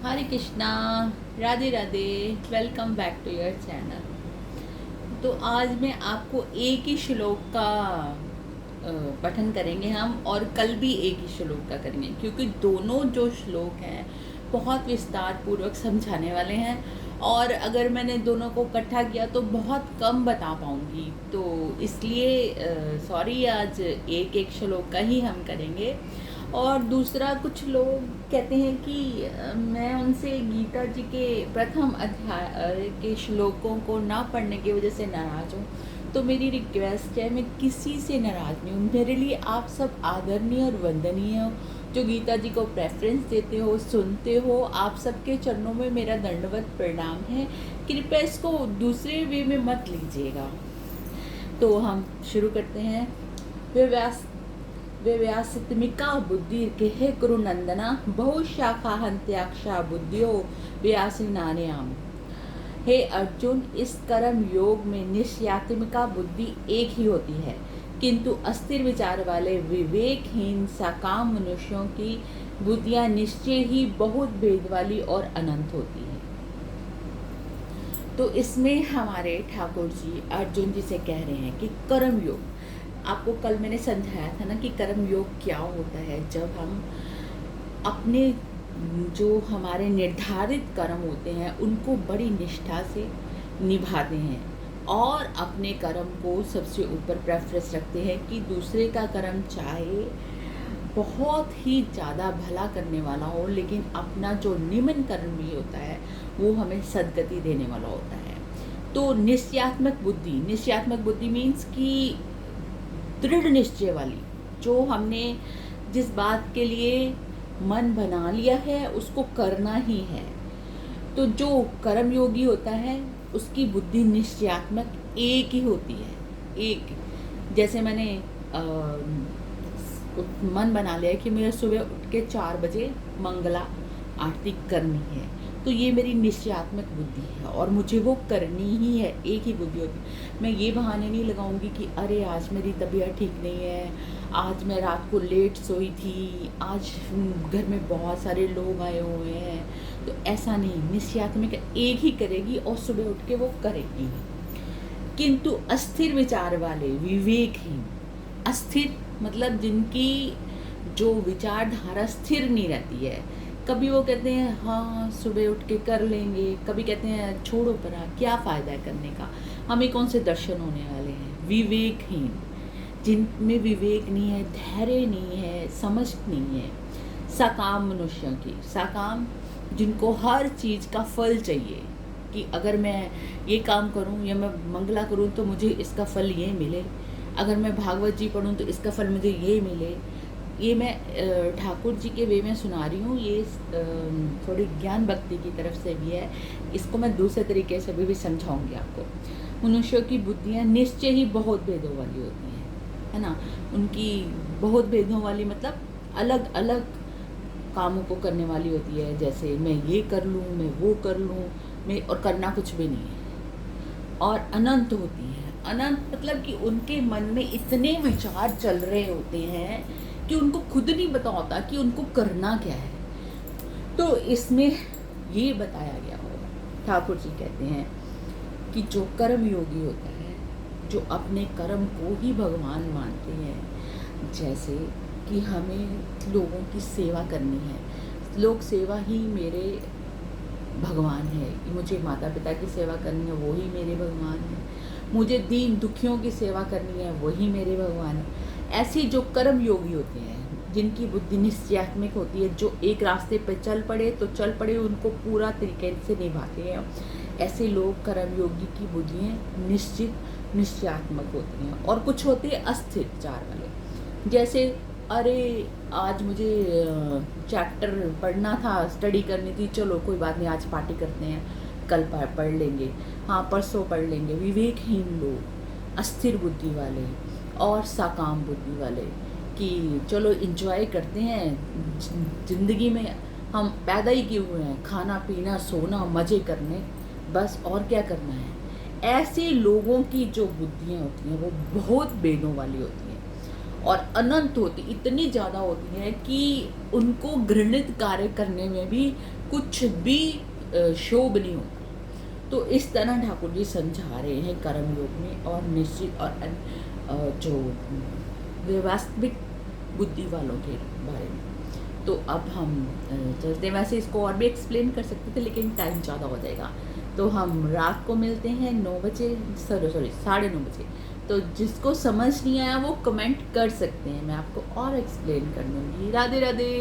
Hare Krishna, Radhe Radhe. Welcome back to your channel. तो आज मैं आपको एक ही श्लोक का पठन करेंगे हम, और कल भी एक ही श्लोक का करेंगे, क्योंकि दोनों जो श्लोक हैं बहुत विस्तार पूर्वक समझाने वाले हैं। और अगर मैंने दोनों को इकट्ठा किया तो बहुत कम बता पाऊँगी, तो इसलिए सॉरी, आज एक एक श्लोक का ही हम करेंगे। और दूसरा, कुछ लोग कहते हैं कि मैं उनसे गीता जी के प्रथम अध्याय के श्लोकों को ना पढ़ने की वजह से नाराज़ हूँ। तो मेरी रिक्वेस्ट है, मैं किसी से नाराज़ नहीं हूँ। मेरे लिए आप सब आदरणीय और वंदनीय हो, जो गीता जी को प्रेफरेंस देते हो, सुनते हो। आप सबके चरणों में मेरा दंडवत प्रणाम है। कृपया इसको दूसरे वे में मत लीजिएगा। तो हम शुरू करते हैं। व्यासत्मिका बुद्धि के कुरु नंदना बहुशाखा हंत्याक्षा बुद्धियो व्यासिनान्याम। हे अर्जुन, इस कर्म योग में निश्चयात्मिका बुद्धि एक ही होती है, किंतु अस्थिर विचार वाले विवेकहीन साकाम मनुष्यों की बुद्धियां निश्चय ही बहुत भेद वाली और अनंत होती है। तो इसमें हमारे ठाकुर जी अर्जुन जी से कह रहे हैं कि कर्म योग, आपको कल मैंने समझाया था ना कि कर्म योग क्या होता है। जब हम अपने जो हमारे निर्धारित कर्म होते हैं उनको बड़ी निष्ठा से निभाते हैं, और अपने कर्म को सबसे ऊपर प्रेफरेंस रखते हैं कि दूसरे का कर्म चाहे बहुत ही ज़्यादा भला करने वाला हो, लेकिन अपना जो निम्न कर्म भी होता है वो हमें सद्गति देने वाला होता है। तो निश्चयात्मक बुद्धि मीन्स कि दृढ़ निश्चय वाली, जो हमने जिस बात के लिए मन बना लिया है उसको करना ही है। तो जो कर्म योगी होता है उसकी बुद्धि निश्चयात्मक एक ही होती है। एक, जैसे मैंने मन बना लिया कि मुझे सुबह उठ के 4 बजे मंगला आरती करनी है, तो ये मेरी निश्चयात्मक बुद्धि है और मुझे वो करनी ही है। एक ही बुद्धि होती है। मैं ये बहाने नहीं लगाऊंगी कि अरे आज मेरी तबीयत ठीक नहीं है, आज मैं रात को लेट सोई थी, आज घर में बहुत सारे लोग आए हुए हैं। तो ऐसा नहीं, निश्चयात्मक एक ही करेगी और सुबह उठ के वो करेगी। किंतु अस्थिर विचार वाले विवेकहीन, अस्थिर मतलब जिनकी जो विचारधारा स्थिर नहीं रहती है, कभी वो कहते हैं हाँ सुबह उठ के कर लेंगे, कभी कहते हैं छोड़ो परा, क्या फ़ायदा है करने का, हमें कौन से दर्शन होने वाले हैं। विवेकहीन, जिनमें विवेक नहीं है, धैर्य नहीं है, समझ नहीं है। सकाम मनुष्यों की, सकाम जिनको हर चीज़ का फल चाहिए कि अगर मैं ये काम करूं या मैं मंगला करूं तो मुझे इसका फल ये मिले, अगर मैं भागवत जी पढ़ूं तो इसका फल मुझे ये मिले। ये मैं ठाकुर जी के वे में सुना रही हूँ, ये थोड़ी ज्ञान भक्ति की तरफ से भी है। इसको मैं दूसरे तरीके से भी समझाऊंगी आपको। मनुष्यों की बुद्धियाँ निश्चय ही बहुत भेदों वाली होती हैं, है ना। उनकी बहुत भेदों वाली मतलब अलग अलग कामों को करने वाली होती है। जैसे मैं ये कर लूँ, मैं वो कर लूँ, मैं और करना कुछ भी नहीं है। और अनंत होती है। अनंत मतलब कि उनके मन में इतने विचार चल रहे होते हैं कि उनको खुद नहीं पता होता कि उनको करना क्या है। तो इसमें ये बताया गया होगा, ठाकुर जी कहते हैं कि जो कर्म योगी होता है, जो अपने कर्म को ही भगवान मानते हैं, जैसे कि हमें लोगों की सेवा करनी है, लोक सेवा ही मेरे भगवान है, मुझे माता पिता की सेवा करनी है वही मेरे भगवान है, मुझे दीन दुखियों की सेवा करनी है वही मेरे भगवान है। ऐसे जो कर्म योगी होते हैं, जिनकी बुद्धि निश्चयात्मक होती है, जो एक रास्ते पर चल पड़े तो चल पड़े, उनको पूरा तरीके से निभाते हैं, ऐसे लोग कर्म योगी की बुद्धियाँ निश्चयात्मक होती हैं। और कुछ होते हैं अस्थिर विचार वाले, जैसे अरे आज मुझे चैप्टर पढ़ना था, स्टडी करनी थी, चलो कोई बात नहीं, आज पार्टी करते हैं, कल पढ़ लेंगे, हाँ परसों पढ़ लेंगे। विवेकहीन लोग, अस्थिर बुद्धि वाले और साकाम बुद्धि वाले कि चलो एंजॉय करते हैं, ज़िंदगी में हम पैदा ही किए हुए हैं, खाना पीना सोना मज़े करने, बस और क्या करना है। ऐसे लोगों की जो बुद्धियाँ होती हैं वो बहुत भेदों वाली होती हैं। और अनंत होती, इतनी ज़्यादा होती हैं कि उनको घृणित कार्य करने में भी कुछ भी शोभ नहीं होता। तो इस तरह ठाकुर जी समझा रहे हैं कर्म योग में, और निश्चित और जो वास्तविक बुद्धि वालों के बारे में। तो अब हम चलते हैं। वैसे इसको और भी एक्सप्लेन कर सकते थे, लेकिन टाइम ज़्यादा हो जाएगा। तो हम रात को मिलते हैं 9 बजे, सॉरी 9:30 बजे। तो जिसको समझ नहीं आया वो कमेंट कर सकते हैं, मैं आपको और एक्सप्लेन कर दूँगी। राधे राधे।